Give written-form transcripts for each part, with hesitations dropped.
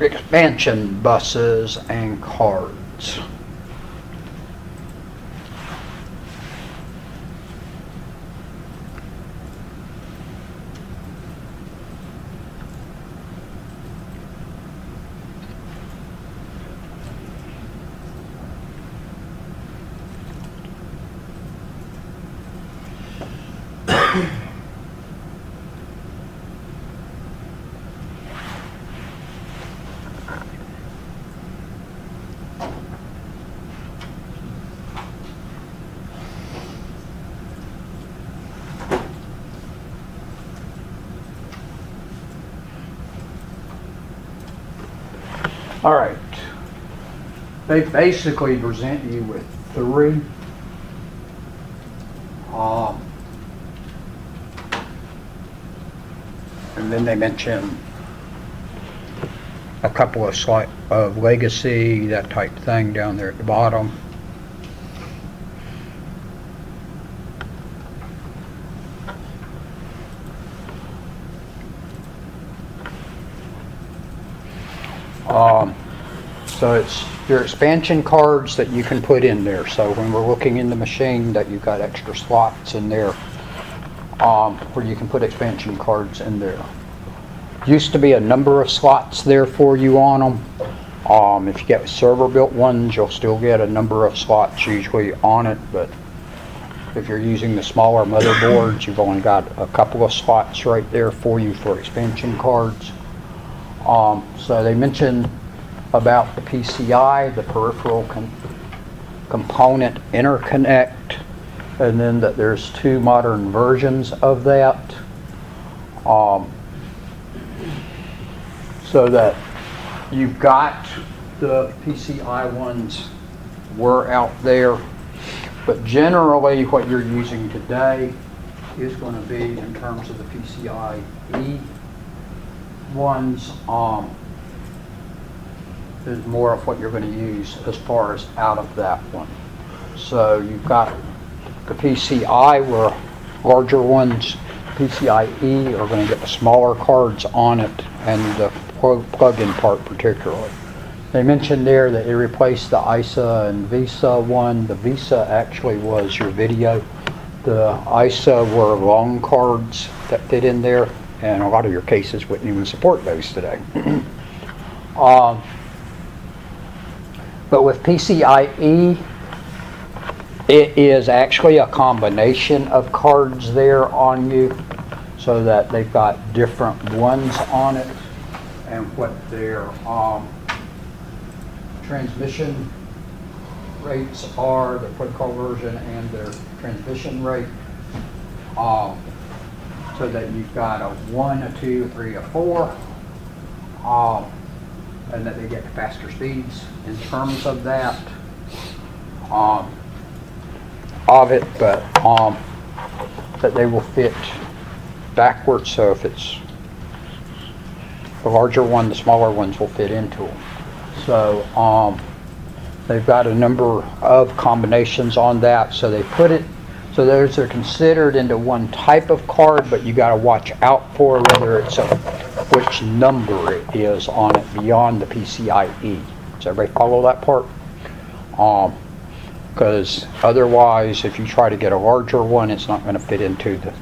expansion buses and cards. All right, they basically present you with three. And then they mention a couple of legacy, that type thing down there at the bottom. So it's your expansion cards that you can put in there. So when we're looking in the machine, that you've got extra slots in there where you can put expansion cards in there. Used to be a number of slots there for you on them. If you get server built ones, you'll still get a number of slots usually on it, but if you're using the smaller motherboards, you've only got a couple of slots right there for you for expansion cards. So they mentioned about the PCI, the peripheral component interconnect, and then that there's two modern versions of that. So that you've got the PCI ones were out there, but generally what you're using today is going to be, in terms of the PCIe ones, is more of what you're going to use as far as out of that one. So you've got the PCI were larger ones. PCIe are going to get the smaller cards on it, and the plug-in part particularly. They mentioned there that they replaced the ISA and VISA one. The VISA actually was your video. The ISA were long cards that fit in there, and a lot of your cases wouldn't even support those today. But with PCIe, it is actually a combination of cards there on you, so that they've got different ones on it, and what their transmission rates are, the protocol version and their transmission rate, so that you've got a 1, a 2, a 3, a 4, and that they get faster speeds in terms of that of it, but that they will fit backwards. So if it's the larger one, the smaller ones will fit into them. So they've got a number of combinations on that. So they put it, so those are considered into one type of card, but you got to watch out for whether it's which number it is on it beyond the PCIe. Does everybody follow that part? Because otherwise, if you try to get a larger one, it's not going to fit into the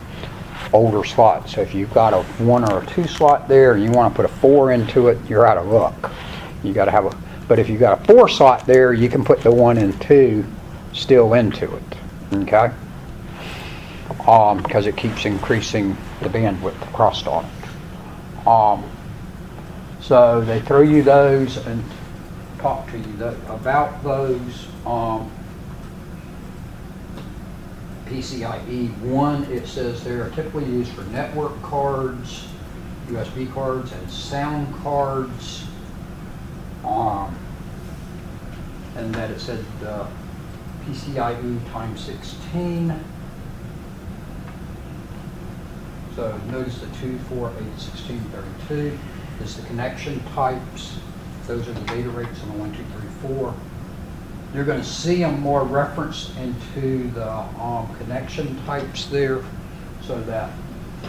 older slot. So if you've got a 1 or a 2 slot there and you want to put a 4 into it, you're out of luck. You got to have a, but if you've got a 4 slot there, you can put the 1 and 2 still into it, okay? Because it keeps increasing the bandwidth across on it. So they throw you those and talk to you about those. PCIe 1, it says they're typically used for network cards, USB cards, and sound cards. And that it said PCIe times 16. So notice the 2, 4, 8, 16, 32 is the connection types. Those are the data rates on the 1, 2, 3, 4. You're going to see them more referenced into the connection types there, so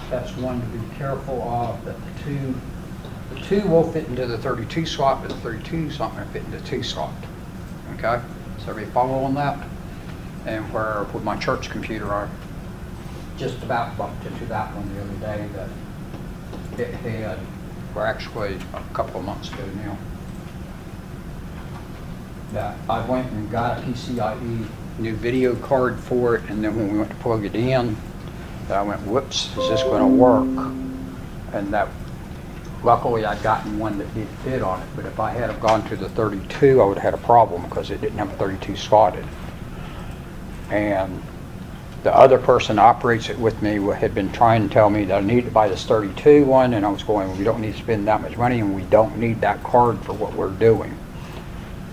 that's one to be careful of, that the 2 The 2 will fit into the 32 slot, but the 32 is not going to fit into the 2 slot. Okay? So everybody follow on that? And where with my church computer, I just about bumped into that one the other day that it had, or actually a couple of months ago now, that I went and got a PCIe new video card for it, and then when we went to plug it in, I went, whoops, is this going to work? And that, luckily I'd gotten one that did fit on it, but if I had have gone to the 32, I would have had a problem because it didn't have a 32 slotted. And the other person that operates it with me had been trying to tell me that I needed to buy this 32 one, and I was going, we don't need to spend that much money, and we don't need that card for what we're doing.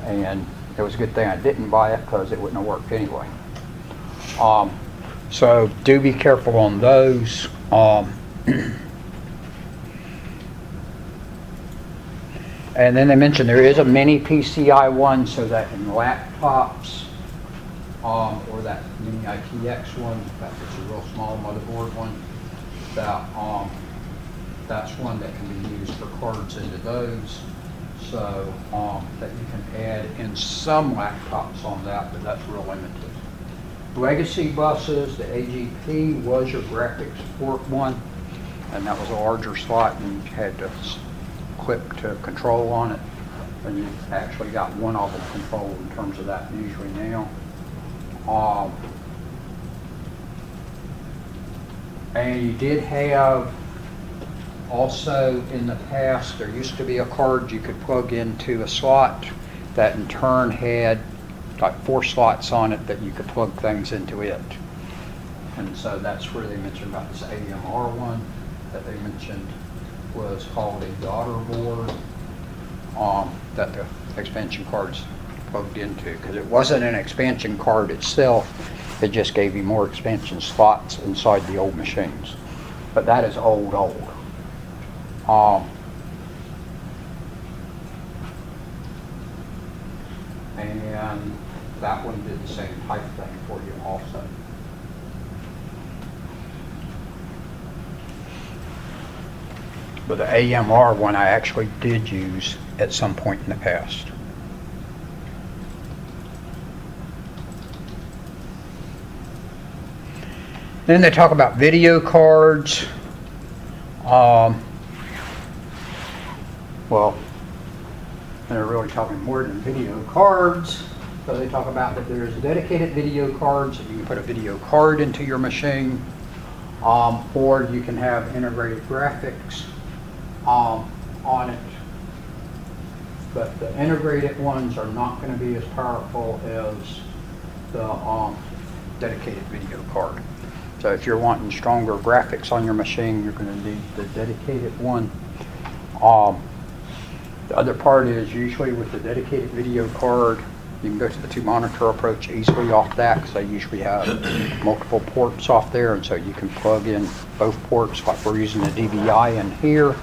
And it was a good thing I didn't buy it because it wouldn't have worked anyway. So do be careful on those. And then they mentioned there is a mini PCI one, so that in laptops, or that mini ITX one, that's a real small motherboard one, that that's one that can be used for cards into those. So that you can add in some laptops on that, but that's real limited. Legacy buses, the AGP was your graphics port one, and that was a larger slot, and you had to clip to control on it, and you actually got one of them controlled in terms of that usually now. And you did have also in the past, there used to be a card you could plug into a slot that in turn had like 4 slots on it that you could plug things into it. And so that's where they mentioned about this AMR one that they mentioned was called a daughter board that the expansion cards plugged into, because it wasn't an expansion card itself, it just gave you more expansion slots inside the old machines. But that is old. And that one did the same type thing for you also. But the AMR one I actually did use at some point in the past. Then they talk about video cards. Well, they're really talking more than video cards. So they talk about that there's dedicated video cards, that you can put a video card into your machine, or you can have integrated graphics on it. But the integrated ones are not going to be as powerful as the dedicated video card. So if you're wanting stronger graphics on your machine, you're going to need the dedicated one. The other part is usually with the dedicated video card, you can go to the 2-monitor approach easily off that, because they usually have multiple ports off there, and so you can plug in both ports like we're using the DVI in here.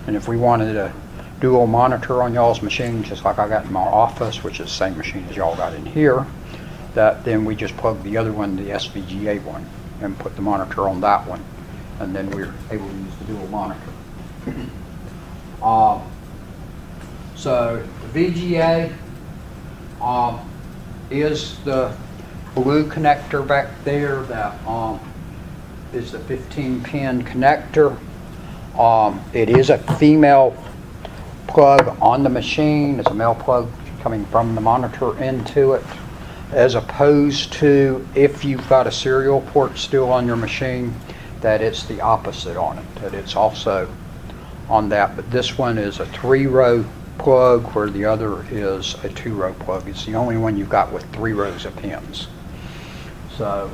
And if we wanted a dual monitor on y'all's machine, just like I got in my office, which is the same machine as y'all got in here, then we just plug the other one, the SVGA one, and put the monitor on that one, and then we're able to use the dual monitor. So the VGA is the blue connector back there that is the 15-pin connector. It is a female plug on the machine. It's a male plug coming from the monitor into it, as opposed to if you've got a serial port still on your machine, that it's the opposite on it, that it's also on that. But this one is a 3-row plug, where the other is a 2-row plug. It's the only one you've got with 3 rows of pins. So,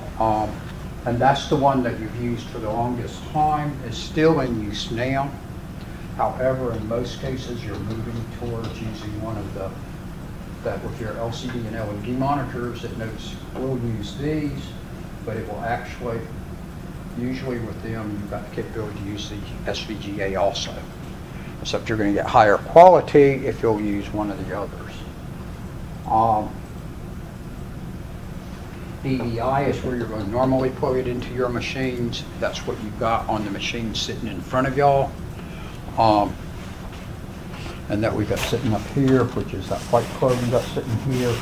and that's the one that you've used for the longest time. It's still in use now. However, in most cases, you're moving towards using one of the, that with your LCD and LED monitors, it knows we'll use these, but it will actually, usually with them, you've got the capability to use the SVGA also. Except you're going to get higher quality if you'll use one of the others. DVI is where you're going to normally plug it into your machines. That's what you've got on the machine sitting in front of y'all. and that we got sitting up here, which is that white plug we got sitting here.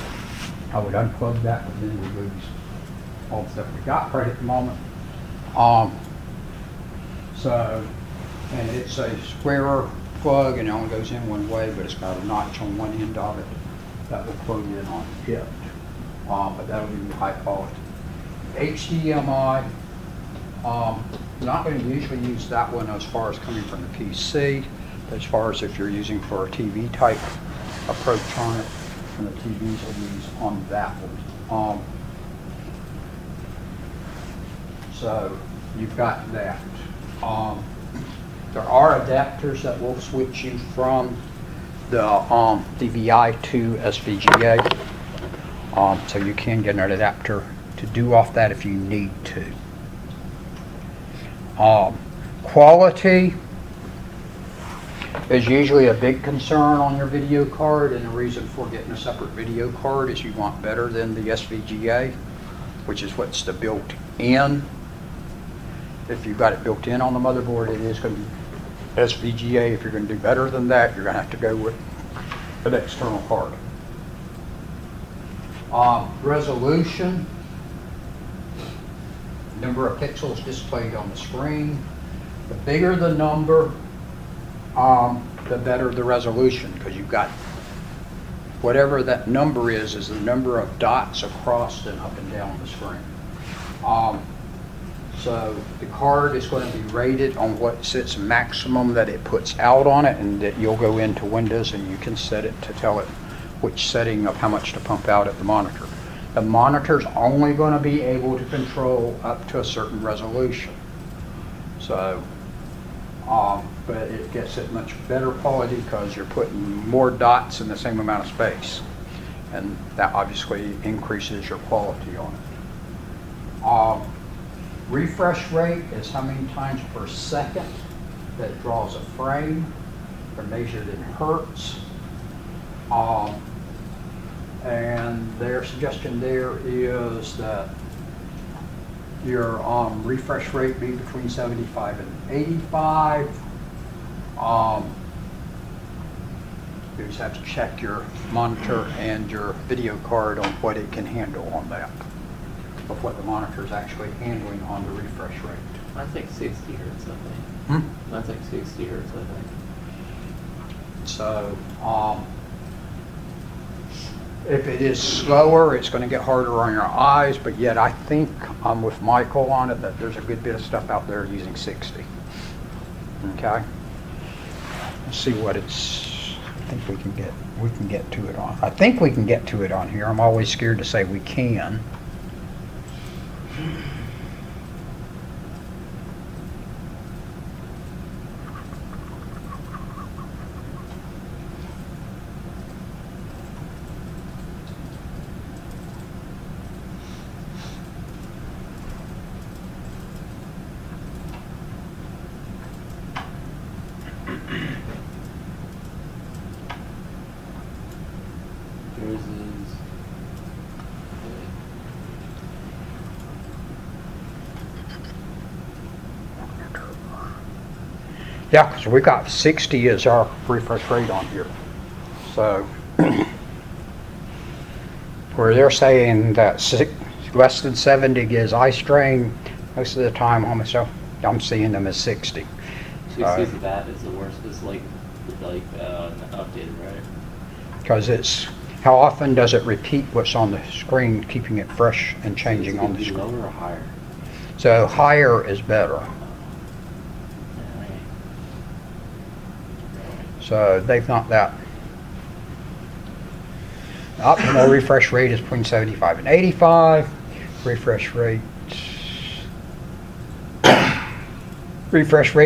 I would unplug that, but then we lose all the stuff we got right at the moment. So, and it's a squarer plug and it only goes in one way, but it's got a notch on one end of it that will plug in on it. But that'll be high quality. HDMI, not going to usually use that one as far as coming from the PC, but as far as if you're using for a TV type approach on it, and the TVs will use on that one. So you've got that. There are adapters that will switch you from the DVI to SVGA. So you can get an adapter to do off that if you need to. Quality is usually a big concern on your video card, and the reason for getting a separate video card is you want better than the SVGA, which is what's the built-in. If you've got it built in on the motherboard, it is going to be SVGA. If you're going to do better than that, you're going to have to go with an external card. Resolution, number of pixels displayed on the screen. The bigger the number, the better the resolution, because you've got whatever that number is the number of dots across and up and down the screen. So the card is going to be rated on what's its maximum that it puts out on it, and that you'll go into Windows and you can set it to tell it which setting of how much to pump out at the monitor. The monitor's only going to be able to control up to a certain resolution. So, but it gets it much better quality because you're putting more dots in the same amount of space. And that obviously increases your quality on it. Refresh rate is how many times per second that it draws a frame. They're measured in hertz. And their suggestion there is that your refresh rate be between 75 and 85. You just have to check your monitor and your video card on what it can handle on that, of what the monitor is actually handling on the refresh rate. I think 60 hertz, I think. I think 60 hertz, I think. So, if it is slower, it's going to get harder on your eyes, but yet I think I'm with Michael on it that there's a good bit of stuff out there using 60. Okay? Let's see what it's, I think we can get to it on. I think we can get to it on here. I'm always scared to say we can. Yeah, because we got 60 as our refresh rate on here. So, where they're saying that less than 70 gives eye strain, most of the time almost I'm seeing them as 60. 60 is bad, is the worst, it's like updated, right? Because it's, how often does it repeat what's on the screen, keeping it fresh and changing on the screen? Lower or higher? So higher is better. So they've not that. The optimal refresh rate is between 75 and 85. Refresh rate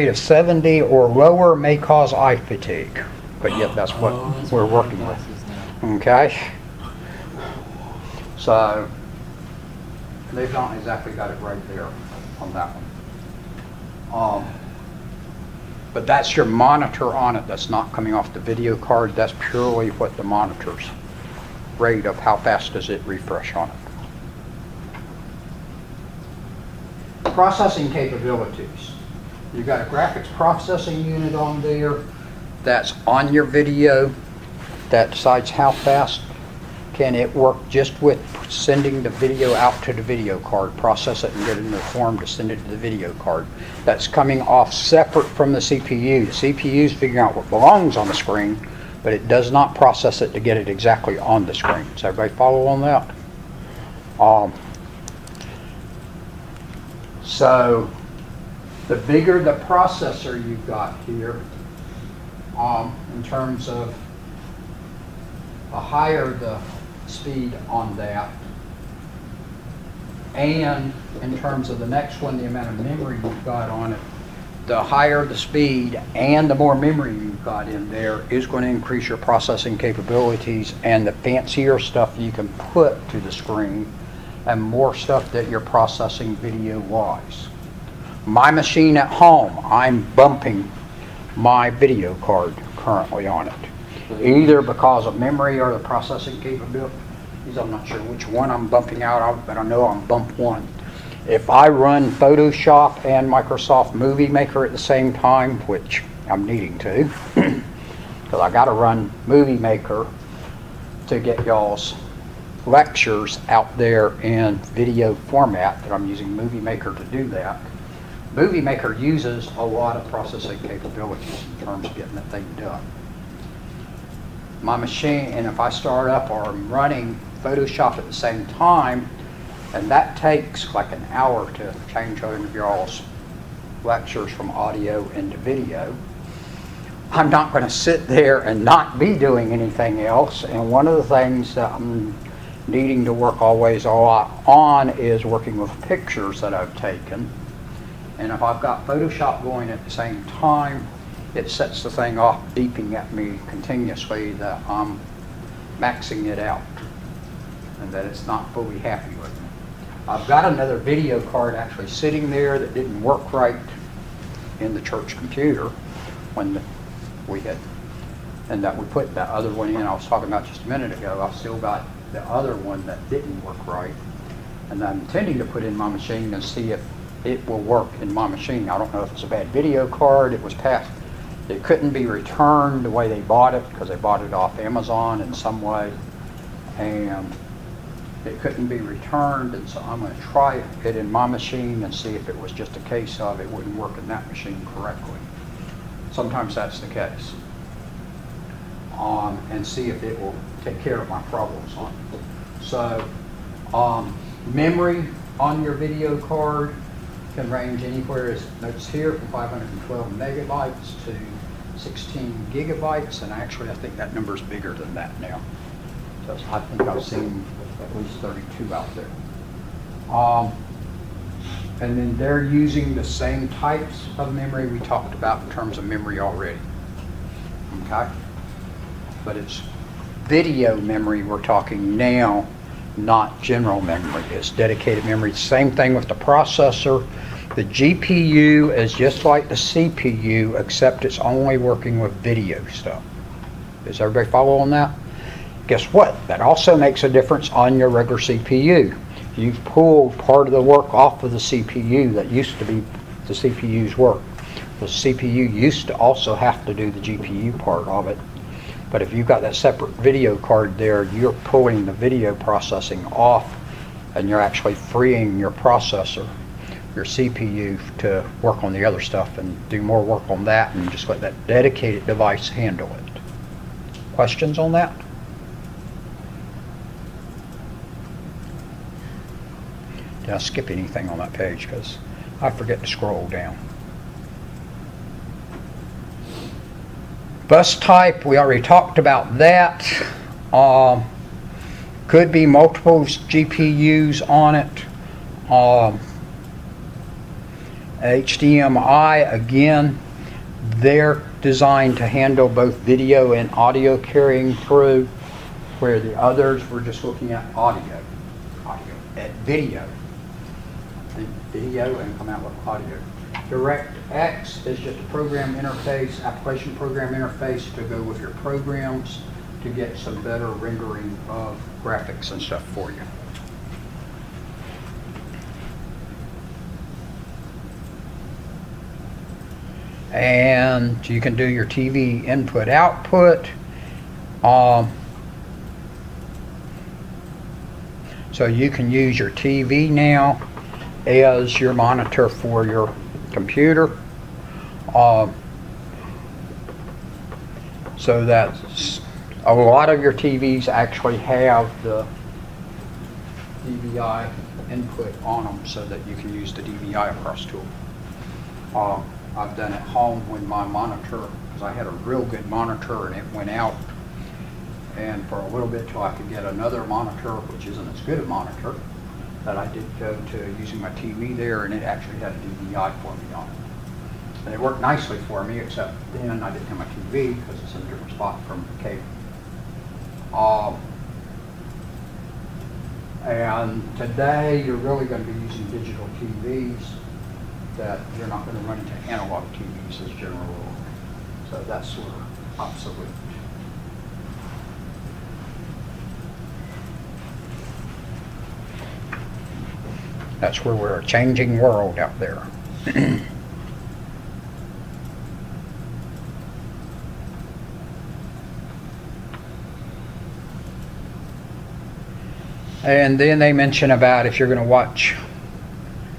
of 70 or lower may cause eye fatigue, but yet that's what we're working with. Okay. So they've not exactly got it right there on that one. But that's your monitor on it. That's not coming off the video card. That's purely what the monitor's rate of how fast does it refresh on it. Processing capabilities. You've got a graphics processing unit on there. that's on your video that decides how fast can it work just with sending the video out to the video card, process it and get it in a form to send it to the video card. That's coming off separate from the CPU. The CPU is figuring out what belongs on the screen, but it does not process it to get it exactly on the screen. Does everybody follow on that? So the bigger the processor you've got here, in terms of the higher the speed on that, and in terms of the next one, the amount of memory you've got on it, the higher the speed and the more memory you've got in there is going to increase your processing capabilities and the fancier stuff you can put to the screen and more stuff that you're processing video-wise. My machine at home, I'm bumping my video card currently on it, either because of memory or the processing capabilities. I'm not sure which one I'm bumping out of, but I know I'm bump one. If I run Photoshop and Microsoft Movie Maker at the same time, which I'm needing to, because I got to run Movie Maker to get y'all's lectures out there in video format, that I'm using Movie Maker to do that. Movie Maker uses a lot of processing capabilities in terms of getting the thing done. My machine, and if I start up or I'm running Photoshop at the same time, and that takes like an hour to change over y'all's lectures from audio into video, I'm not going to sit there and not be doing anything else. And one of the things that I'm needing to work always a lot on is working with pictures that I've taken. And if I've got Photoshop going at the same time, it sets the thing off beeping at me continuously that I'm maxing it out and that it's not fully happy with me. I've got another video card actually sitting there that didn't work right in the church computer when we had, and that we put that other one in I was talking about just a minute ago. I've still got the other one that didn't work right, and I'm intending to put in my machine and see if it will work in my machine. I don't know if it's a bad video card. It was passed. It couldn't be returned the way they bought it because they bought it off Amazon in some way, and it couldn't be returned, and so I'm going to try it in my machine and see if it was just a case of it wouldn't work in that machine correctly. Sometimes that's the case. And see if it will take care of my problems on it. So memory on your video card can range anywhere, as it notes here, from 512 megabytes to 16 gigabytes, and actually I think that number is bigger than that now. So I think I've seen at least 32 out there. And then they're using the same types of memory we talked about in terms of memory already. Okay? But it's video memory we're talking now, not general memory. It's dedicated memory. Same thing with the processor. The GPU is just like the CPU, except it's only working with video stuff. Does everybody follow on that? Guess what? That also makes a difference on your regular CPU. You've pulled part of the work off of the CPU that used to be the CPU's work. The CPU used to also have to do the GPU part of it. But if you've got that separate video card there, you're pulling the video processing off, and you're actually freeing your processor, your CPU, to work on the other stuff and do more work on that, and just let that dedicated device handle it. Questions on that? Did I skip anything on that page? Because I forget to scroll down. Bus type, we already talked about that. Could be multiple GPUs on it. HDMI, again, they're designed to handle both video and audio carrying through, where the others we're just looking at video. The video and come out with audio. DirectX is just a program interface, application program interface to go with your programs to get some better rendering of graphics and stuff for you. And you can do your TV input output. So you can use your TV now as your monitor for your computer. So that's a lot of your TVs actually have the DVI input on them so that you can use the DVI across to them. I've done it home when my monitor, because I had a real good monitor and it went out, and for a little bit till I could get another monitor, which isn't as good a monitor, that I did go to using my TV there, and it actually had a DVI for me on it. And it worked nicely for me, except then I didn't have my TV because it's in a different spot from the cable. And today you're really going to be using digital TVs, that you're not going to run into analog TVs as general rule. So that's sort of obsolete. That's where we're a changing world out there. And then they mention about if you're going to watch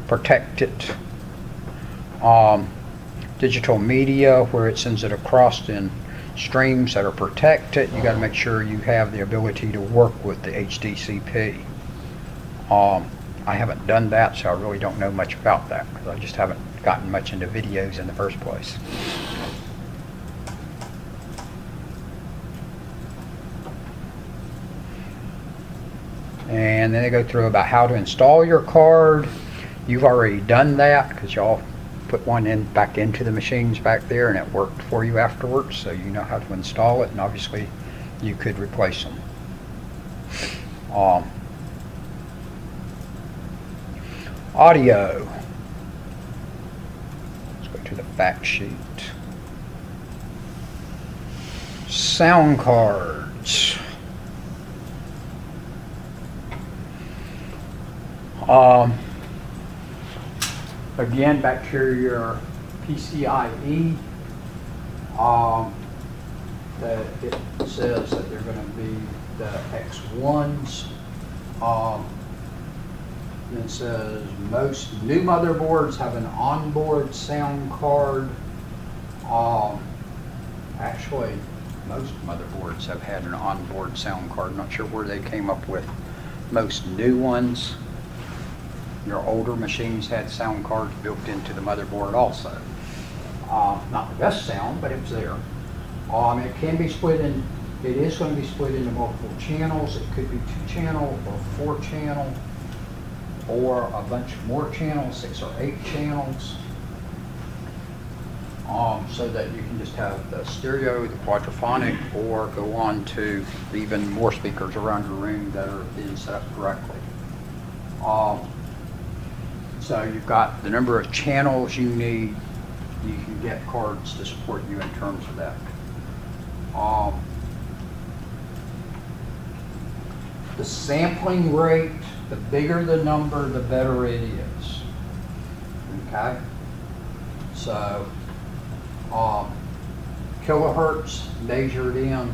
protected digital media where it sends it across in streams that are protected, you got to make sure you have the ability to work with the HDCP. I haven't done that, so I really don't know much about that because I just haven't gotten much into videos in the first place. And then they go through about how to install your card. You've already done that because y'all put one in back into the machines back there and it worked for you afterwards, so you know how to install it, and obviously you could replace them. Audio. Let's go to the fact sheet. Sound cards. Again, back to your PCIe, that it says that they're going to be the X1s. And it says most new motherboards have an onboard sound card. Actually, most motherboards have had an onboard sound card. I'm not sure where they came up with most new ones. Your older machines had sound cards built into the motherboard also. Not the best sound, but it was there. It can be split in, it is going to be split into multiple channels. It could be 2-channel or 4-channel or a bunch more channels, 6 or 8 channels. So that you can just have the stereo, the quadraphonic, or go on to even more speakers around your room that are being set up correctly. So you've got the number of channels you need. You can get cards to support you in terms of that. The sampling rate, the bigger the number, the better it is. Okay? So, kilohertz measured in,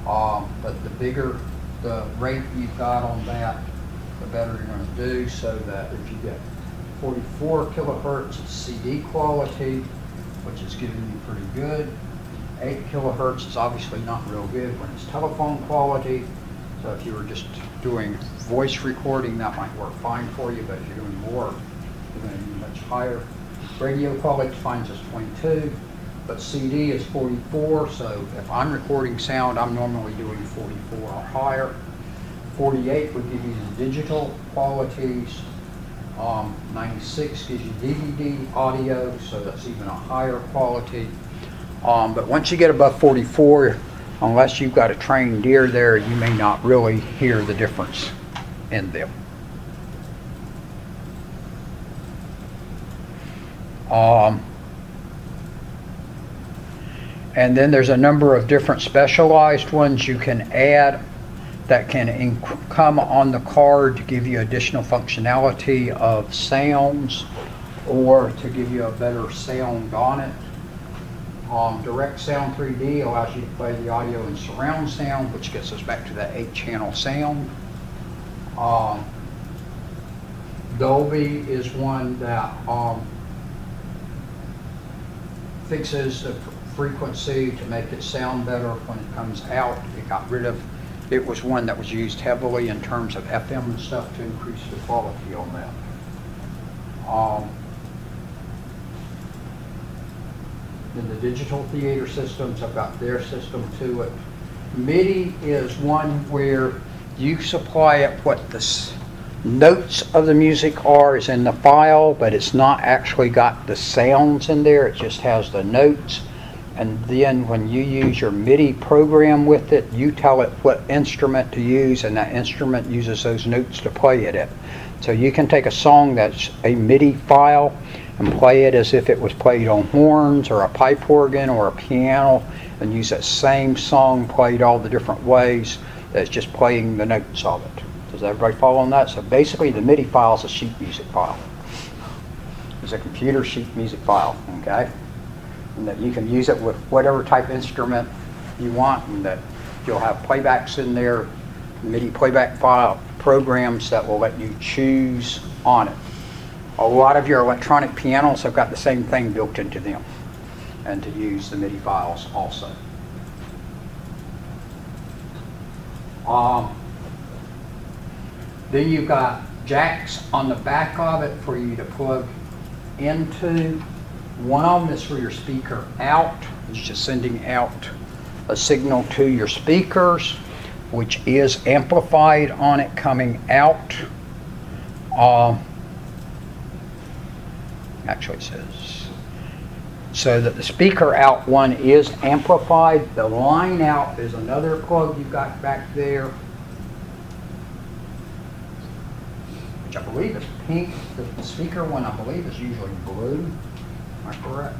but the bigger the rate you've got on that, the better you're going to do, so that if you get 44 kilohertz, it's CD quality, which is giving you pretty good. 8 kilohertz is obviously not real good when it's telephone quality. So if you were just doing voice recording, that might work fine for you, but if you're doing more, you're going to need much higher. Radio quality finds us 22, but CD is 44, so if I'm recording sound, I'm normally doing 44 or higher. 48 would give you the digital qualities. 96 gives you DVD audio, so that's even a higher quality. But once you get above 44, unless you've got a trained ear there, you may not really hear the difference in them. And then there's a number of different specialized ones you can add that can come on the card to give you additional functionality of sounds or to give you a better sound on it. Direct Sound 3D allows you to play the audio in surround sound, which gets us back to that 8-channel sound. Dolby is one that fixes the frequency to make it sound better when it comes out. It was one that was used heavily in terms of FM and stuff to increase the quality on that. In the digital theater systems, I've got their system to it. MIDI is one where you supply it what the notes of the music are is in the file, but it's not actually got the sounds in there. It just has the notes. And then when you use your MIDI program with it, you tell it what instrument to use, and that instrument uses those notes to play it in. So you can take a song that's a MIDI file and play it as if it was played on horns or a pipe organ or a piano, and use that same song played all the different ways that's just playing the notes of it. Does everybody follow on that? So basically the MIDI file is a sheet music file. It's a computer sheet music file, okay? And that you can use it with whatever type of instrument you want, and that you'll have playbacks in there, MIDI playback file programs that will let you choose on it. A lot of your electronic pianos have got the same thing built into them, and to use the MIDI files also. Then you've got jacks on the back of it for you to plug into. One of them is for your speaker out. It's just sending out a signal to your speakers, which is amplified on it coming out. Actually it says, so that the speaker out one is amplified. The line out is another plug you've got back there, which I believe is pink. The speaker one, I believe, is usually blue. Am I correct?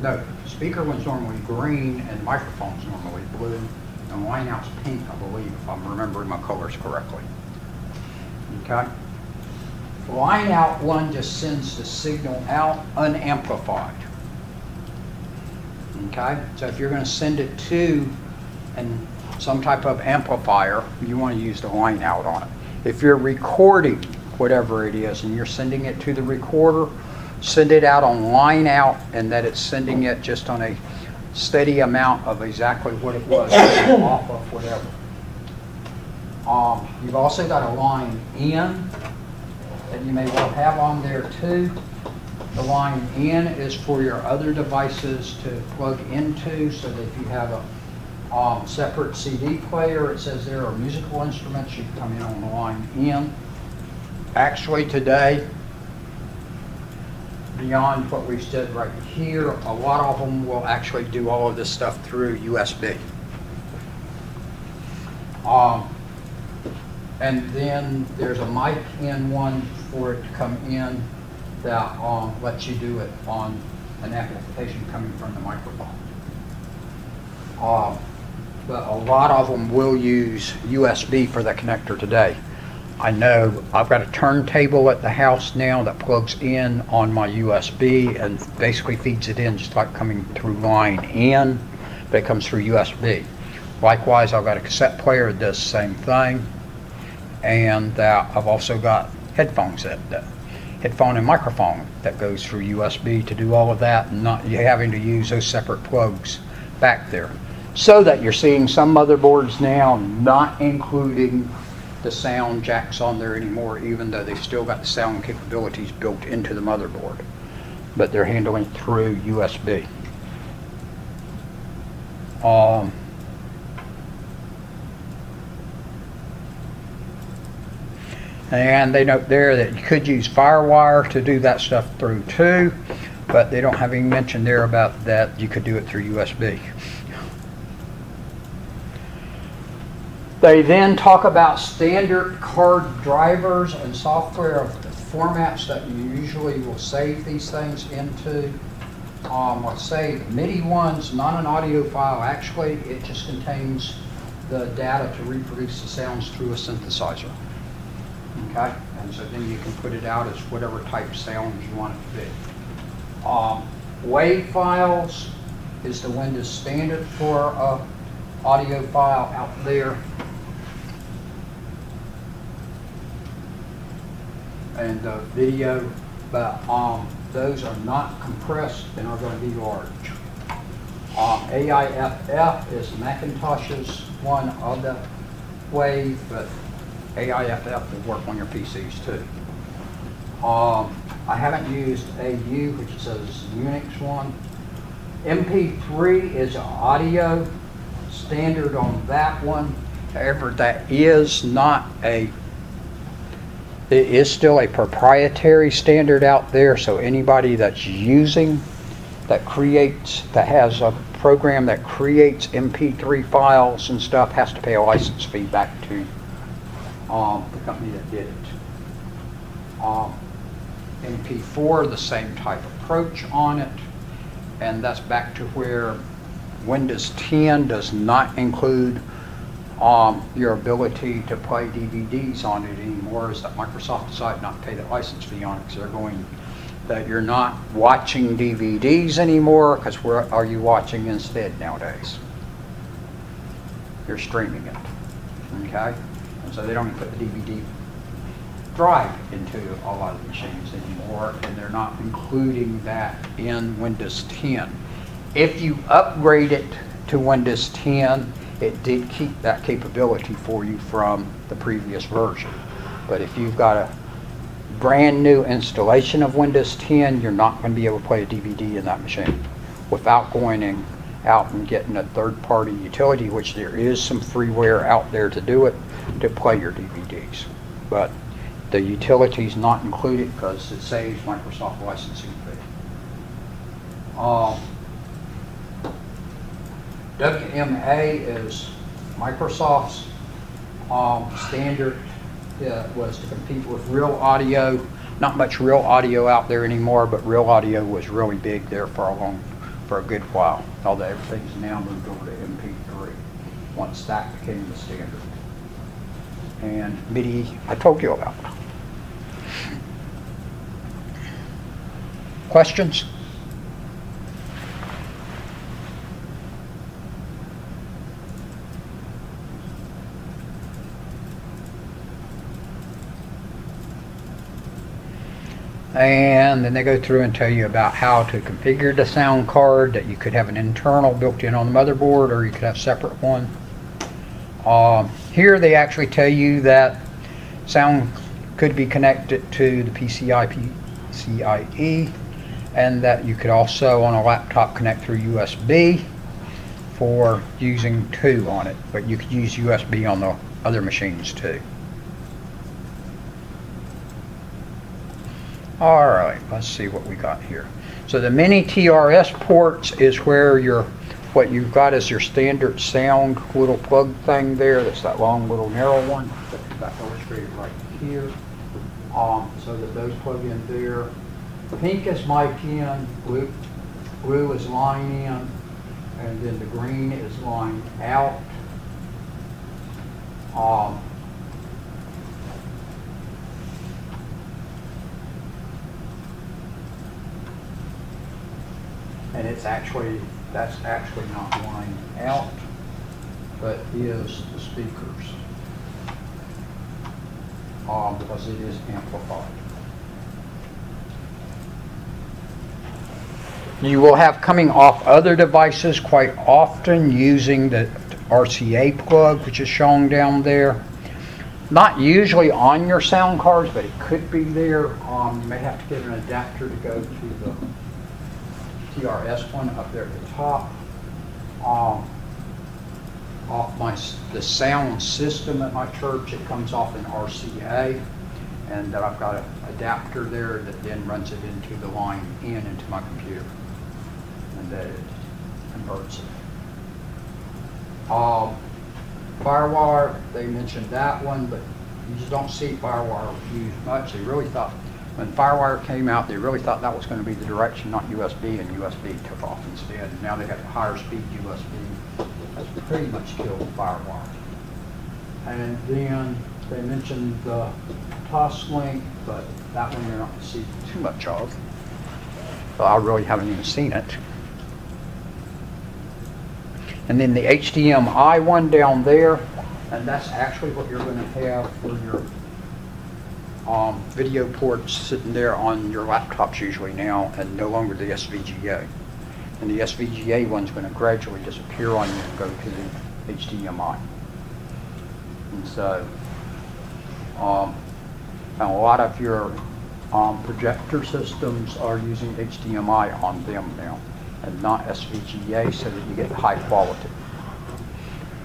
No, the speaker one's normally green and the microphone's normally blue. And the line out's pink, I believe, if I'm remembering my colors correctly. Okay? The line out one just sends the signal out unamplified. Okay? So if you're going to send it to some type of amplifier, you want to use the line out on it. If you're recording whatever it is and you're sending it to the recorder, send it out on line out, and that it's sending it just on a steady amount of exactly what it was off of whatever. You've also got a line in that you may well have on there too. The line in is for your other devices to plug into, so that if you have a separate CD player, it says there are musical instruments, you can come in on the line in. Actually today, beyond what we've said right here, a lot of them will actually do all of this stuff through USB. And then there's a mic in one for it to come in that lets you do it on an amplification coming from the microphone. But a lot of them will use USB for the connector today. I know I've got a turntable at the house now that plugs in on my USB and basically feeds it in just like coming through line in, but it comes through USB. Likewise, I've got a cassette player that does the same thing, and I've also got headphones headphone and microphone that goes through USB to do all of that, and not you having to use those separate plugs back there. So that you're seeing some motherboards now not including the sound jacks on there anymore, even though they've still got the sound capabilities built into the motherboard, but they're handling it through USB. And they note there that you could use FireWire to do that stuff through too, but they don't have any mention there about that you could do it through USB. They then talk about standard card drivers and software of the formats that you usually will save these things into. Let's say the MIDI one's not an audio file. Actually, it just contains the data to reproduce the sounds through a synthesizer. Okay, and so then you can put it out as whatever type sound you want it to be. WAV files is the Windows standard for audio file out there. And video, but those are not compressed and are going to be large. AIFF is Macintosh's one of the WAV, but AIFF will work on your PCs too. I haven't used AU, which is a Unix one. MP3 is an audio standard on that one. However, that is not a, it is still a proprietary standard out there, so anybody that's using, that creates, that has a program that creates MP3 files and stuff has to pay a license fee back to the company that did it. MP4, the same type approach on it, and that's back to where Windows 10 does not include your ability to play DVDs on it anymore, is that Microsoft decided not to pay the license fee on it because they're going that you're not watching DVDs anymore, because where are you watching instead nowadays? You're streaming it, okay? And so they don't even put the DVD drive into a lot of the machines anymore, and they're not including that in Windows 10. If you upgrade it to Windows 10, it did keep that capability for you from the previous version. But if you've got a brand new installation of Windows 10, you're not going to be able to play a DVD in that machine without going out and getting a third-party utility, which there is some freeware out there to do it, to play your DVDs. But the utility is not included because it saves Microsoft licensing fee. WMA is Microsoft's standard. Was to compete with Real Audio. Not much Real Audio out there anymore, but Real Audio was really big there for a good while. Although everything's now moved over to MP3 once that became the standard. And MIDI, I told you about. Questions? And then they go through and tell you about how to configure the sound card, that you could have an internal built in on the motherboard, or you could have a separate one. Here they actually tell you that sound could be connected to the PCIe, and that you could also on a laptop connect through USB for using two on it, but you could use USB on the other machines too. Alright, let's see what we got here. So the mini TRS ports is where what you've got is your standard sound little plug thing there. That's that long little narrow one that's illustrated right here. So that those plug in there. Pink is mic in, blue is line in, and then the green is line out. And that's actually not line out, but is the speakers, because it is amplified. You will have coming off other devices quite often using the RCA plug, which is shown down there. Not usually on your sound cards, but it could be there. You may have to get an adapter to go to the TRS one up there at the top. The sound system at my church, it comes off an RCA, and that I've got an adapter there that then runs it into the line into my computer, and that it converts it. Firewire, they mentioned that one, but you just don't see Firewire used much. They really thought, when Firewire came out, they really thought that was going to be the direction, not USB, and USB took off instead. And now they have higher speed USB. That's pretty much killed Firewire. And then they mentioned the Toslink, but that one you're not going to see too much of. So I really haven't even seen it. And then the HDMI one down there, and that's actually what you're going to have for your video ports sitting there on your laptops usually now, and no longer the SVGA. And the SVGA one's going to gradually disappear on you and go to the HDMI. And so, and a lot of your projector systems are using HDMI on them now, and not SVGA, so that you get high quality.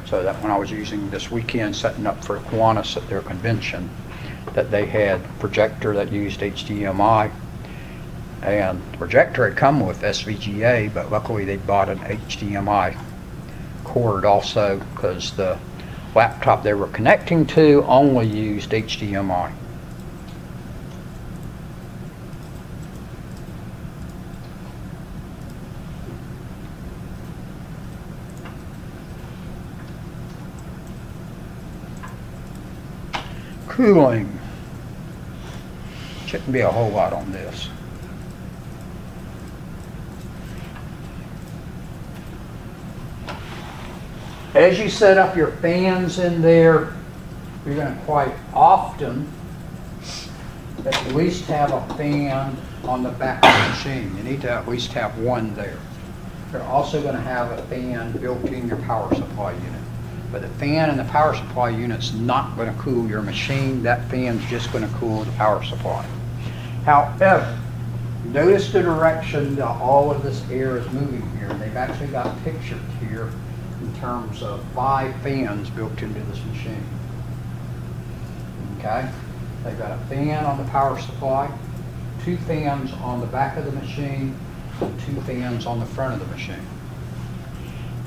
So that when I was using this weekend setting up for Kiwanis at their convention, that they had projector that used HDMI, and the projector had come with SVGA, but luckily they bought an HDMI cord also, because the laptop they were connecting to only used HDMI. Cooling. Shouldn't be a whole lot on this. As you set up your fans in there, you're going to quite often at least have a fan on the back of the machine. You need to at least have one there. You're also going to have a fan built in your power supply unit. But the fan in the power supply unit's not going to cool your machine. That fan's just going to cool the power supply. However, notice the direction that all of this air is moving here. They've actually got pictured here in terms of 5 fans built into this machine. Okay? They've got a fan on the power supply, 2 fans on the back of the machine, and 2 fans on the front of the machine.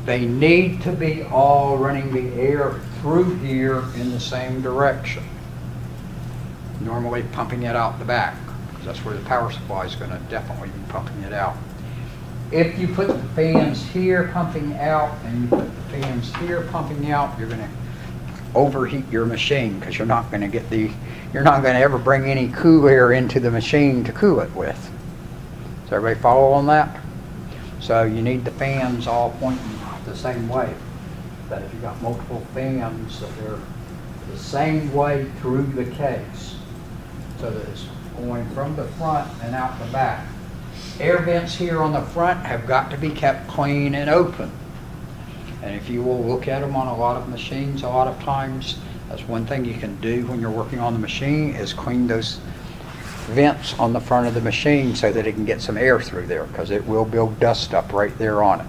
They need to be all running the air through here in the same direction. Normally pumping it out the back, because that's where the power supply is going to definitely be pumping it out. If you put the fans here pumping out and you put the fans here pumping out, you're going to overheat your machine, because you're not going to ever bring any cool air into the machine to cool it with. Does everybody follow on that? So you need the fans all pointing the same way. That if you've got multiple fans, that they're the same way through the case, so that it's going from the front and out the back. Air vents here on the front have got to be kept clean and open. And if you will look at them on a lot of machines, a lot of times, that's one thing you can do when you're working on the machine, is clean those vents on the front of the machine so that it can get some air through there, because it will build dust up right there on it.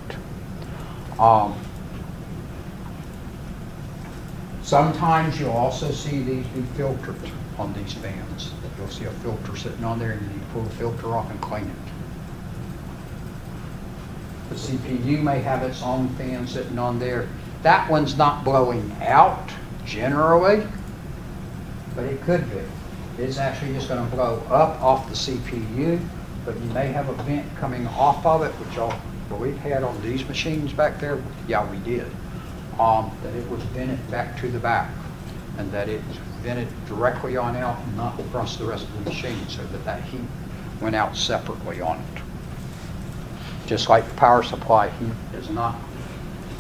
Sometimes you'll also see these be filtered on these fans. You'll see a filter sitting on there, and you need to pull the filter off and clean it. The CPU may have its own fan sitting on there. That one's not blowing out generally, but it could be. It's actually just going to blow up off the CPU, but you may have a vent coming off of it, which I believe had on these machines back there. Yeah, we did. That it was vented back to the back, and that it was vented directly on out and not across the rest of the machine, so that that heat went out separately on it. Just like the power supply heat is not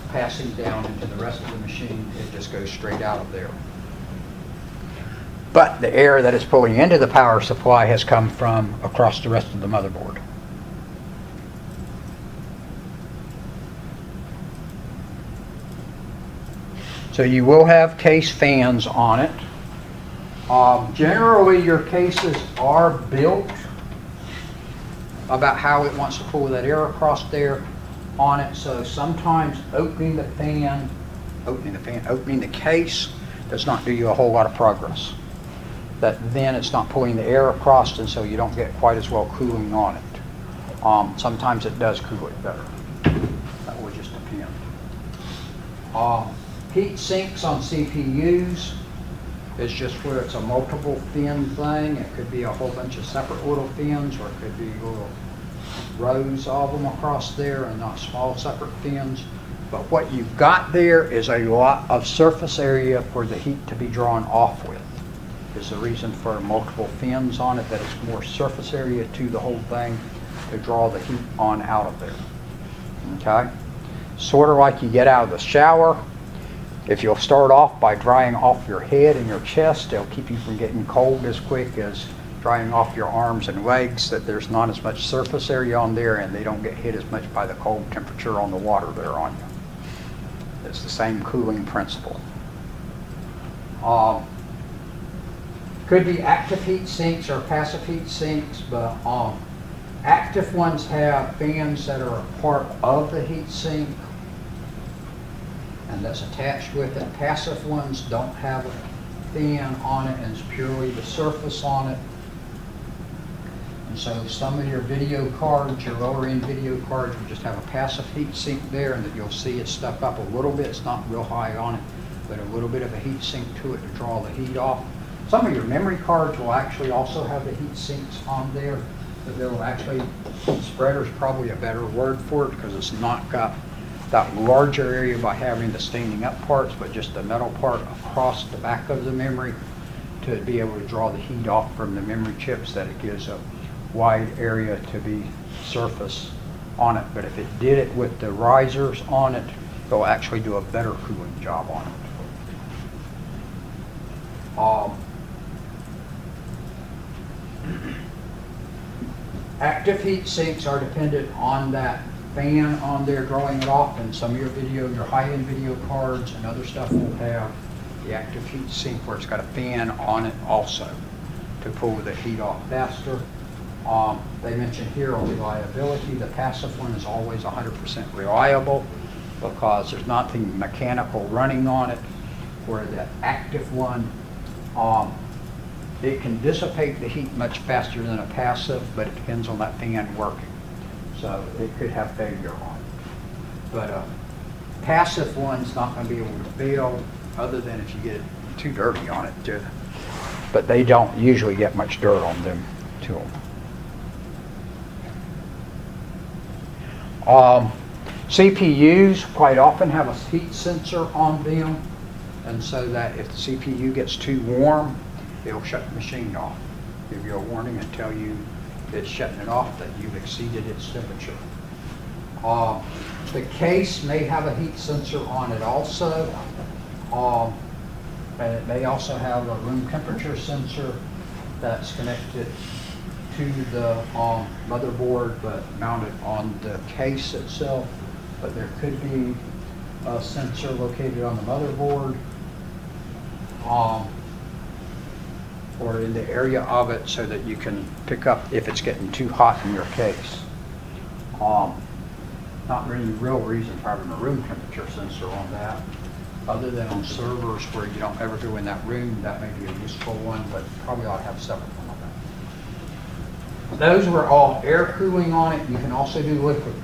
passing down into the rest of the machine, it just goes straight out of there. But the air that is pulling into the power supply has come from across the rest of the motherboard. So you will have case fans on it. Generally, your cases are built about how it wants to pull that air across there on it. So sometimes opening the case does not do you a whole lot of progress. That then it's not pulling the air across, and so you don't get quite as well cooling on it. Sometimes it does cool it better. That will just depend. Heat sinks on CPUs is just where it's a multiple fin thing. It could be a whole bunch of separate little fins, or it could be little rows of them across there and not small separate fins. But what you've got there is a lot of surface area for the heat to be drawn off with. Is the reason for multiple fins on it, that it's more surface area to the whole thing. to draw the heat on out of there. Okay? Sort of like you get out of the shower. If you'll start off by drying off your head and your chest, it'll keep you from getting cold as quick as drying off your arms and legs, that there's not as much surface area on there and they don't get hit as much by the cold temperature on the water there on you. It's the same cooling principle. Could be active heat sinks or passive heat sinks, but active ones have fans that are a part of the heat sink and that's attached with it. Passive ones don't have a fan on it and it's purely the surface on it. And so some of your video cards, your lower end video cards, will just have a passive heat sink there, and that you'll see it stuck up a little bit. It's not real high on it, but a little bit of a heat sink to it to draw the heat off. Some of your memory cards will actually also have the heat sinks on there, but they'll actually, spreader's probably a better word for it because it's not got that larger area by having the standing up parts, but just the metal part across the back of the memory to be able to draw the heat off from the memory chips, that it gives a wide area to be surface on it. But if it did it with the risers on it, it'll actually do a better cooling job on it. Active heat sinks are dependent on that fan on there drawing it off, and some of your video, your high-end video cards and other stuff will have the active heat sink where it's got a fan on it also to pull the heat off faster. They mentioned here on reliability, the passive one is always 100% reliable because there's nothing mechanical running on it, where the active one, it can dissipate the heat much faster than a passive, but it depends on that fan working. So it could have failure on it. But a passive one's not going to be able to fail, other than if you get too dirty on it too. But they don't usually get much dirt on them to them. CPUs quite often have a heat sensor on them, and so that if the CPU gets too warm, it'll shut the machine off. Give you a warning and tell you it's shutting it off, that you've exceeded its temperature. The case may have a heat sensor on it also, and it may also have a room temperature sensor that's connected to the motherboard but mounted on the case itself. But there could be a sensor located on the motherboard or in the area of it, so that you can pick up if it's getting too hot in your case. Not really real reason for having a room temperature sensor on that, other than on servers where you don't ever go in that room. That may be a useful one, but probably ought to have a separate one on that. Those were all air cooling on it. You can also do liquid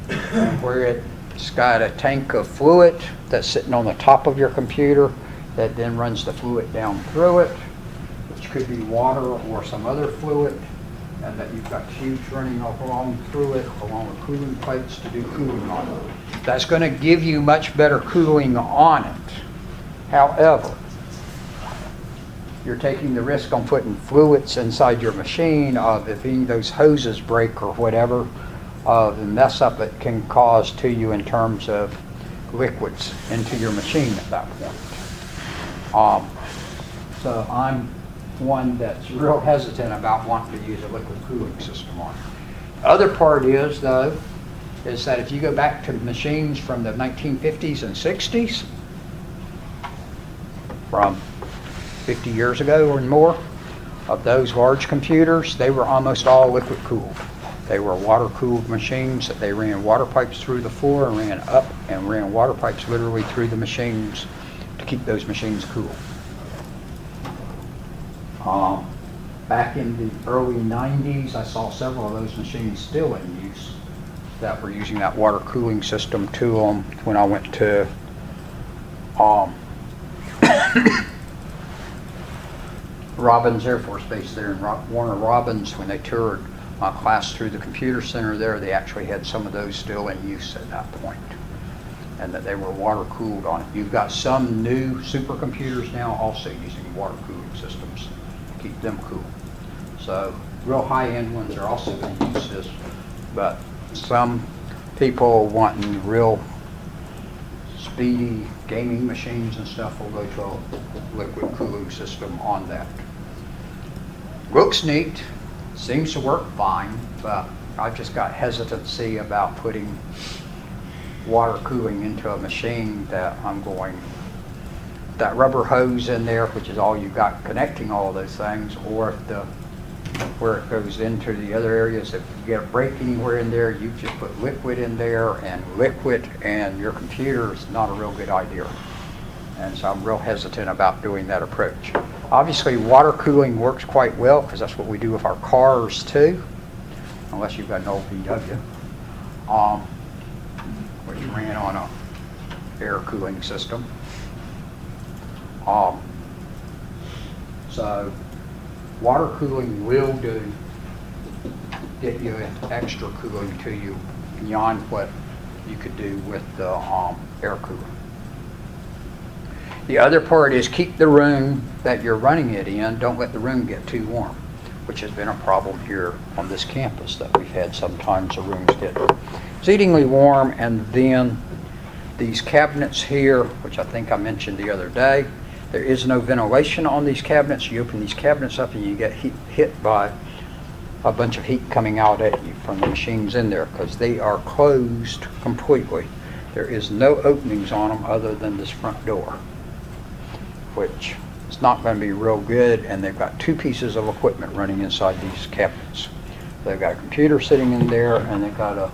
cooling, where it's got a tank of fluid that's sitting on the top of your computer that then runs the fluid down through it, which could be water or some other fluid, and that you've got tubes running along through it, along with cooling plates to do cooling on it. That's going to give you much better cooling on it. However, you're taking the risk on putting fluids inside your machine of, if any of those hoses break or whatever, the mess up it can cause to you in terms of liquids into your machine at that point. So I'm one that's real hesitant about wanting to use a liquid cooling system on it. The other part is, though, is that if you go back to machines from the 1950s and 60s, from 50 years ago or more, of those large computers, they were almost all liquid cooled. They were water cooled machines that they ran water pipes through the floor and ran up and ran water pipes literally through the machines to keep those machines cool. Back in the early 90s, I saw several of those machines still in use that were using that water cooling system to them. When I went to Robins Air Force Base there in Warner Robins, when they toured my class through the computer center there, they actually had some of those still in use at that point, and that they were water cooled on it. You've got some new supercomputers now also using water cooling systems to keep them cool. So real high-end ones are also going to use this, but some people wanting real speedy gaming machines and stuff will go to a liquid cooling system on that. Looks neat, seems to work fine, but I've just got hesitancy about putting water cooling into a machine that that rubber hose in there, which is all you've got connecting all of those things, or if where it goes into the other areas, if you get a break anywhere in there, you just put liquid in there, and liquid and your computer is not a real good idea. And so I'm real hesitant about doing that approach. Obviously, water cooling works quite well because that's what we do with our cars too, unless you've got an old VW, which ran on a air cooling system. So water cooling will get you extra cooling to you beyond what you could do with the air cooler. The other part is keep the room that you're running it in, don't let the room get too warm, which has been a problem here on this campus that we've had. Sometimes the rooms get exceedingly warm, and then these cabinets here, which I think I mentioned the other day, there is no ventilation on these cabinets. You open these cabinets up and you get hit by a bunch of heat coming out at you from the machines in there because they are closed completely. There is no openings on them other than this front door, which is not going to be real good, and they've got two pieces of equipment running inside these cabinets. They've got a computer sitting in there, and they've got a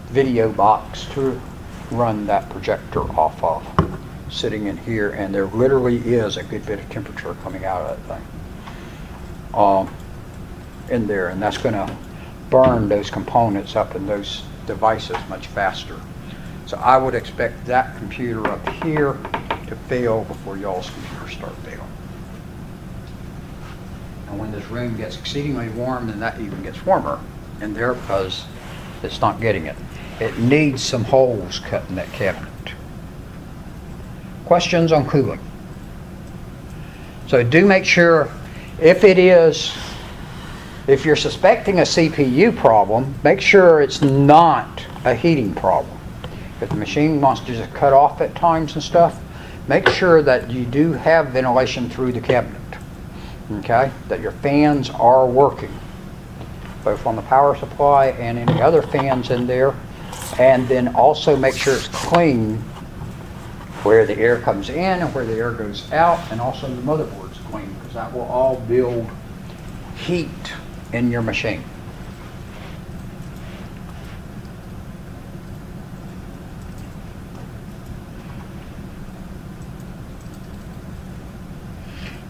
video box to run that projector off of sitting in here, and there literally is a good bit of temperature coming out of that thing in there, and that's going to burn those components up in those devices much faster. So I would expect that computer up here to fail before y'all's computers start failing. And when this room gets exceedingly warm, then that even gets warmer in there because it's not getting it. It needs some holes cut in that cabinet. Questions on cooling? So do make sure, if you're suspecting a CPU problem, make sure it's not a heating problem. If the machine wants to just cut off at times and stuff, make sure that you do have ventilation through the cabinet, okay? That your fans are working, both on the power supply and any other fans in there. And then also make sure it's clean where the air comes in and where the air goes out, and also the motherboard's clean, because that will all build heat in your machine.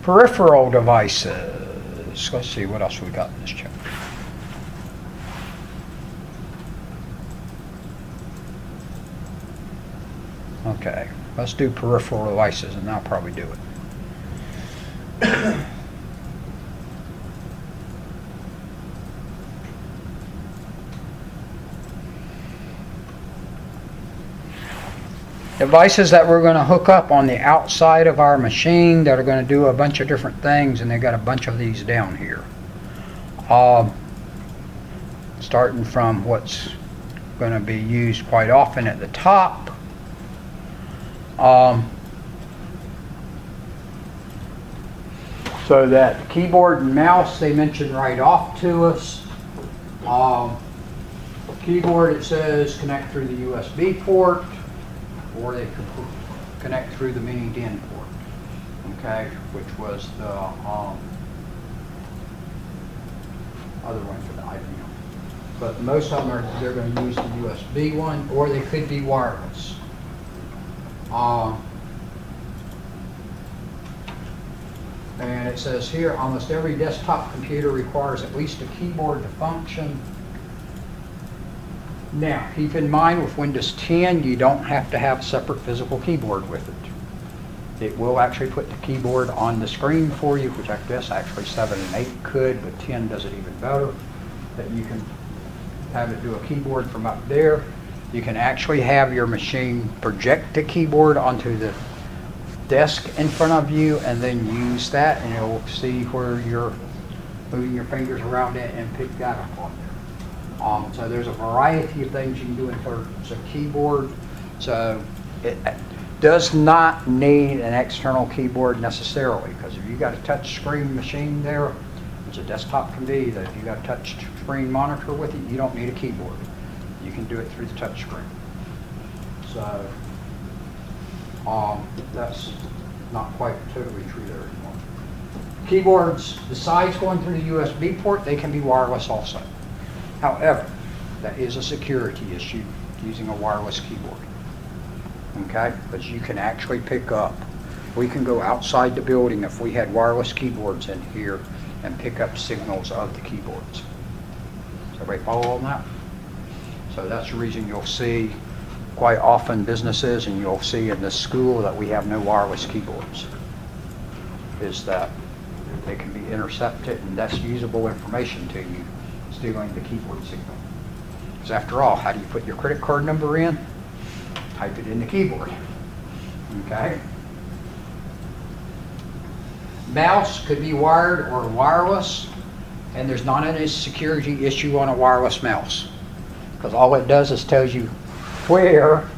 Peripheral devices. Let's see what else we got in this chapter. Okay, let's do peripheral devices, and I'll probably do it. Devices that we're going to hook up on the outside of our machine that are going to do a bunch of different things, and they got a bunch of these down here. Starting from what's going to be used quite often at the top. So that keyboard and mouse they mentioned right off to us. Keyboard, it says connect through the USB port, or they could connect through the mini DIN port, okay, which was the other one for the IBM. But most of them they're going to use the USB one, or they could be wireless. And it says here, almost every desktop computer requires at least a keyboard to function. Now, keep in mind with Windows 10, you don't have to have a separate physical keyboard with it. It will actually put the keyboard on the screen for you, which I guess actually 7 and 8 could, but 10 does it even better. That you can have it do a keyboard from up there. You can actually have your machine project the keyboard onto the desk in front of you, and then use that, and it will see where your moving your fingers around it and pick that up on there. So there's a variety of things you can do in terms of keyboard. So it does not need an external keyboard necessarily, because if you got a touch screen machine there, which a desktop can be, that if you got a touch screen monitor with it, you don't need a keyboard. You can do it through the touch screen. So that's not quite totally true there anymore. Keyboards, besides going through the USB port, they can be wireless also. However, that is a security issue using a wireless keyboard. Okay, because you can actually pick up, we can go outside the building if we had wireless keyboards in here and pick up signals of the keyboards. Does everybody follow on that? So that's the reason you'll see quite often businesses, and you'll see in the school, that we have no wireless keyboards, is that they can be intercepted, and that's usable information to you, stealing the keyboard signal. Because after all, how do you put your credit card number in? Type it in the keyboard. Okay? Mouse could be wired or wireless, and there's not any security issue on a wireless mouse, because all it does is tells you where,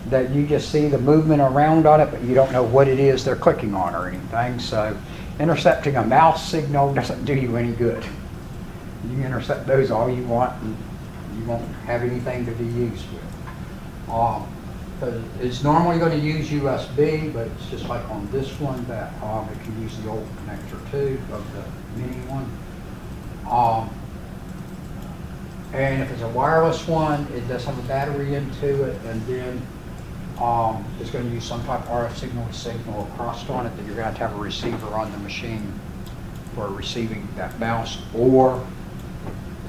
that you just see the movement around on it, but you don't know what it is they're clicking on or anything. So intercepting a mouse signal doesn't do you any good. You can intercept those all you want, and you won't have anything to be used with. It's normally going to use USB, but it's just like on this one that it can use the old connector too, of the mini one. And if it's a wireless one, it does have a battery into it, and then it's going to use some type of RF signal across on it, that you're going to have a receiver on the machine for receiving that mouse or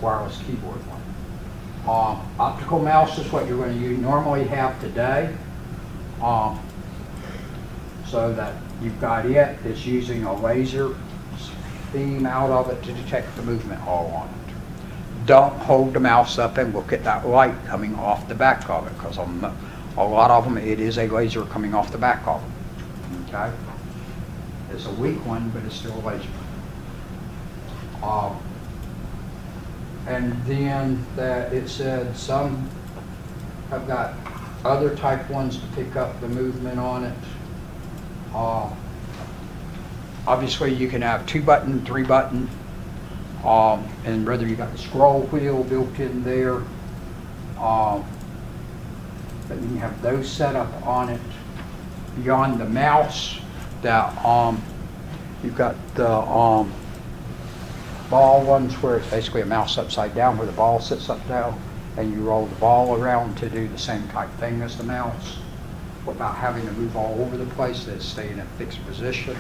wireless keyboard one. Optical mouse is what you're going to normally have today. So that you've got it's using a laser beam out of it to detect the movement all on it. Don't hold the mouse up and look at that light coming off the back of it, because on a lot of them it is a laser coming off the back of them. Okay? It's a weak one, but it's still a laser. And then that it said some have got other type ones to pick up the movement on it. Obviously you can have 2-button, 3-button, and whether you got the scroll wheel built in there, but you can have those set up on it. Beyond the mouse, that you've got the ball ones, where it's basically a mouse upside down, where the ball sits up down, and you roll the ball around to do the same type thing as the mouse, without having to move all over the place. They stay in a fixed position.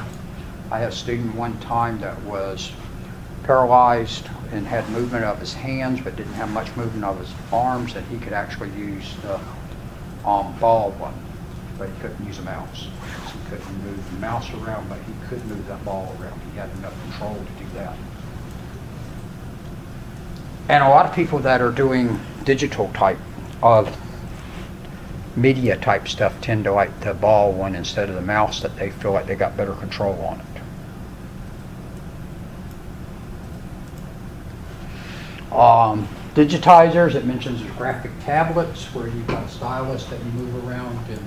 I had a student one time that was paralyzed and had movement of his hands, but didn't have much movement of his arms, and he could actually use the ball one, but he couldn't use a mouse. So he couldn't move the mouse around, but he could move that ball around. He had enough control to do that. And a lot of people that are doing digital type of media type stuff tend to like the ball one instead of the mouse, that they feel like they got better control on it. Digitizers, it mentions there's graphic tablets where you've got a stylus that you move around and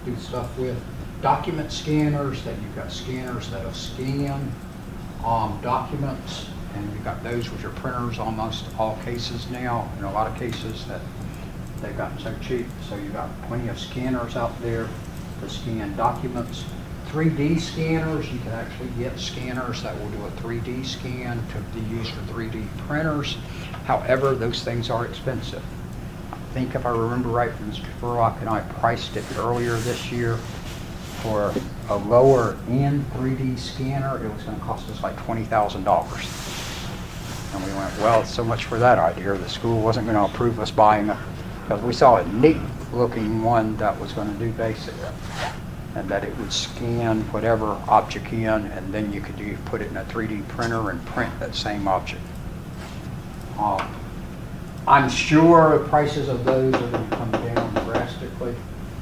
do stuff with. Document scanners, that you've got scanners that'll scan documents, and you've got those with your printers almost all cases now. In a lot of cases that they've gotten so cheap, so you've got plenty of scanners out there to scan documents. 3D scanners, you can actually get scanners that will do a 3D scan to be used for 3D printers. However, those things are expensive. I think if I remember right, Mr. Spurlock and I priced it earlier this year for a lower end 3D scanner. It was going to cost us like $20,000. And we went, well, so much for that idea. The school wasn't going to approve us buying it, because we saw a neat looking one that was going to do basic, and that it would scan whatever object in, and then you could put it in a 3D printer and print that same object. I'm sure the prices of those are going to come down drastically,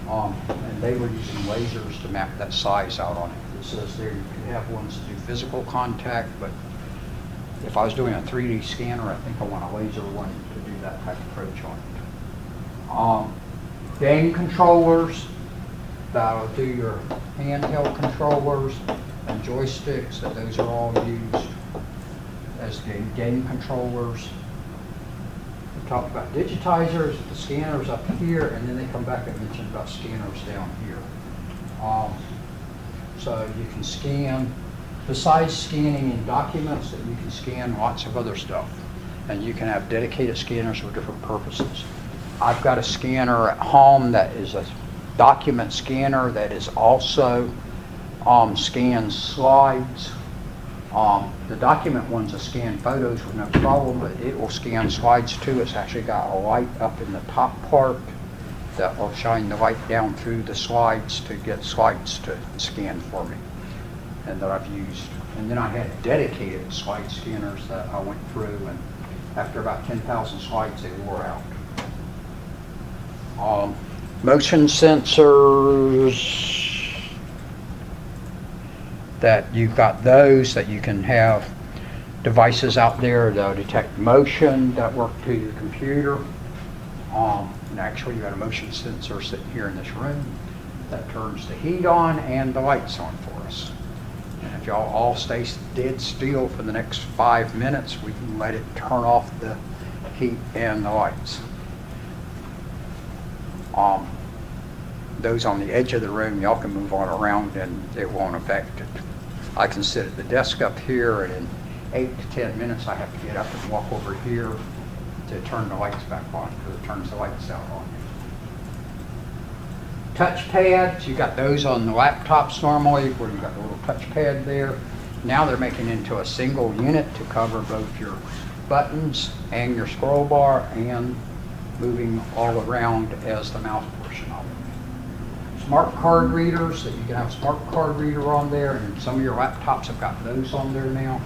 and they were using lasers to map that size out on it. It says there you can have ones that do physical contact, but if I was doing a 3D scanner, I think I want a laser one to do that type of approach on it. Game controllers, that'll do your handheld controllers and joysticks, and those are all used as game controllers. We talked about digitizers, the scanners up here, and then they come back and mention about scanners down here. So you can scan, besides scanning in documents, that you can scan lots of other stuff. And you can have dedicated scanners for different purposes. I've got a scanner at home that is a document scanner that is also scans slides. The document one's a scan photos with no problem, but it will scan slides too. It's actually got a light up in the top part that will shine the light down through the slides to get slides to scan for me, and that I've used. And then I had dedicated slide scanners that I went through, and after about 10,000 slides, they wore out. Motion sensors, that you've got those that you can have devices out there that detect motion that work to your computer. And actually, you got a motion sensor sitting here in this room that turns the heat on and the lights on for us. And if y'all all stay dead still for the next 5 minutes, we can let it turn off the heat and the lights. Those on the edge of the room, y'all can move on around and it won't affect it. I can sit at the desk up here, and in 8 to 10 minutes I have to get up and walk over here to turn the lights back on, because it turns the lights out on you. Touch pads, you got those on the laptops normally, where you got the little touch pad there. Now they're making into a single unit to cover both your buttons and your scroll bar, and moving all around as the mouse portion of it. Smart card readers, that you can have a smart card reader on there, and some of your laptops have got those on there now.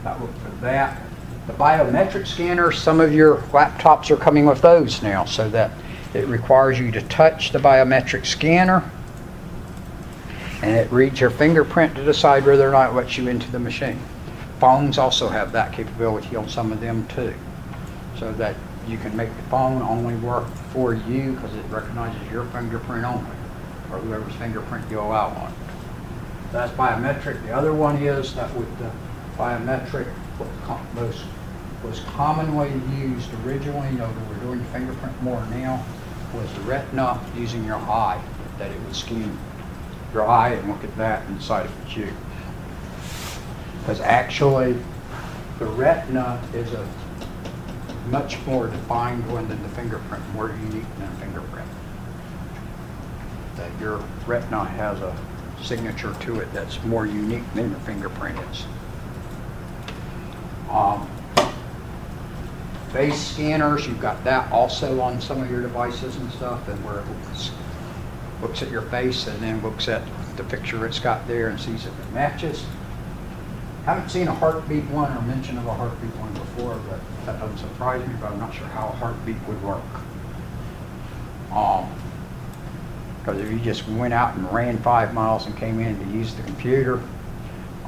That look for that. The biometric scanners, some of your laptops are coming with those now, so that it requires you to touch the biometric scanner, and it reads your fingerprint to decide whether or not it lets you into the machine. Phones also have that capability on some of them too, so that you can make the phone only work for you because it recognizes your fingerprint only, or whoever's fingerprint you allow on it. That's biometric. The other one is that with the biometric, what was commonly used originally, though we're doing fingerprint more now, was the retina, using your eye, that it would scan your eye and look at that and decide if it's you. Because actually, the retina is a much more defined one than the fingerprint, more unique than a fingerprint. That your retina has a signature to it that's more unique than your fingerprint is. Face scanners, you've got that also on some of your devices and stuff, and where it looks at your face and then looks at the picture it's got there and sees if it matches. Haven't seen a heartbeat one or mention of a heartbeat one before, but that doesn't surprise me, but I'm not sure how a heartbeat would work. Because if you just went out and ran 5 miles and came in to use the computer,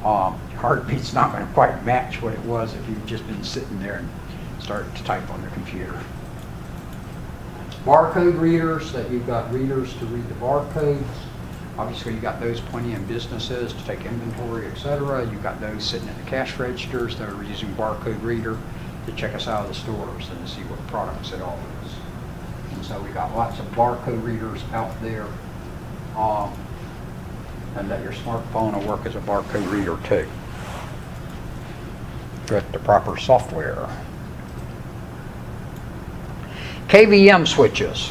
your heartbeat's not going to quite match what it was if you'd just been sitting there and started to type on the computer. Barcode readers, that you've got readers to read the barcodes. Obviously, you got those plenty in businesses to take inventory, etc. You've got those sitting at the cash registers that are using barcode reader to check us out of the stores and to see what products it all is. And so we got lots of barcode readers out there, and that your smartphone will work as a barcode reader too, with the proper software. KVM switches.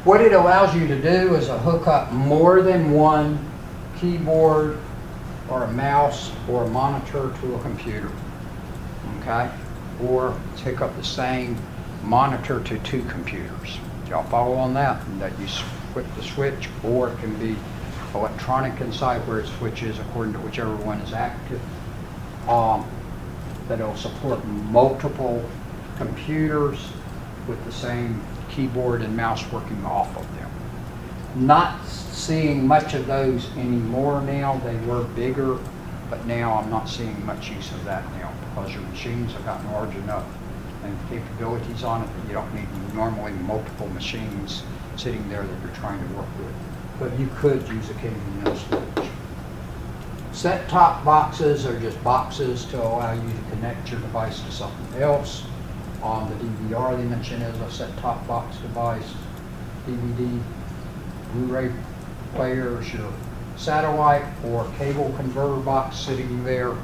What it allows you to do is to hook up more than one keyboard or a mouse or a monitor to a computer, okay? Or hook up the same monitor to 2 computers. Y'all follow on that? And that you flip the switch, or it can be electronic inside where it switches according to whichever one is active. That it'll support multiple computers with the same keyboard and mouse working off of them. Not seeing much of those anymore now. They were bigger, but now I'm not seeing much use of that now because your machines have gotten large enough and capabilities on it that you don't need normally multiple machines sitting there that you're trying to work with. But you could use a KVM storage. Set-top boxes are just boxes to allow you to connect your device to something else. On the DVR they mentioned as a set-top box device. DVD, Blu-ray players, your satellite or cable converter box sitting there.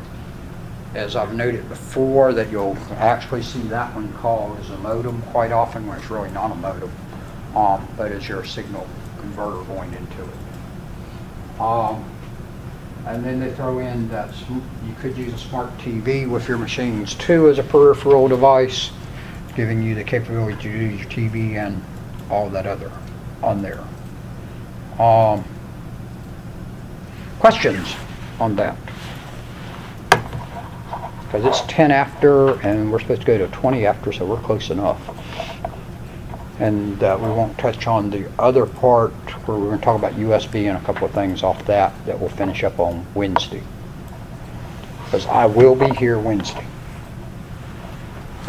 As I've noted before, that you'll actually see that one called as a modem quite often when it's really not a modem, but it's your signal converter going into it. And then they throw in that you could use a smart TV with your machines too as a peripheral device, giving you the capability to do your TV and all that other on there. Questions on that? Because it's 10 after and we're supposed to go to 20 after, so we're close enough. And we won't touch on the other part where we're going to talk about USB and a couple of things off that we'll finish up on Wednesday. Because I will be here Wednesday.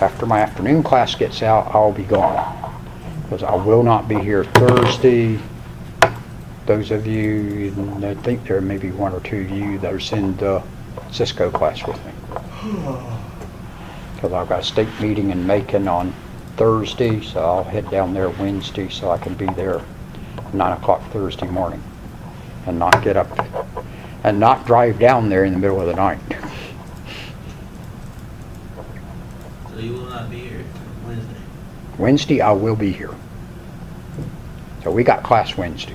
After my afternoon class gets out, I'll be gone. Because I will not be here Thursday. Those of you, and I think there may be one or two of you that are in the Cisco class with me. Because I've got a state meeting in Macon on Thursday, so I'll head down there Wednesday so I can be there 9 o'clock Thursday morning and not get up and not drive down there in the middle of the night. So you will not be here Wednesday? Wednesday I will be here. So we got class Wednesday.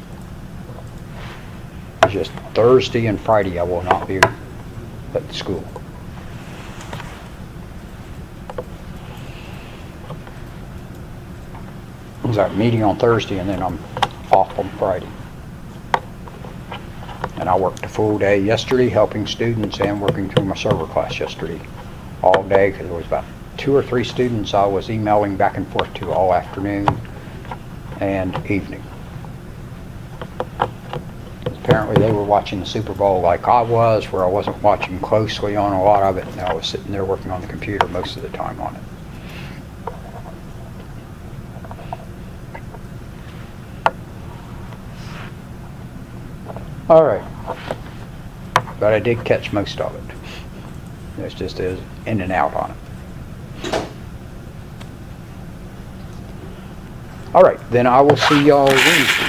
It's just Thursday and Friday I will not be at the school. There's our meeting on Thursday and then I'm off on Friday. And I worked a full day yesterday helping students and working through my server class yesterday all day because there was about 2 or 3 students I was emailing back and forth to all afternoon and evening. Apparently they were watching the Super Bowl like I was, where I wasn't watching closely on a lot of it and I was sitting there working on the computer most of the time on it. All right, but I did catch most of it. It's just is in and out on it. All right, then I will see y'all Wednesday.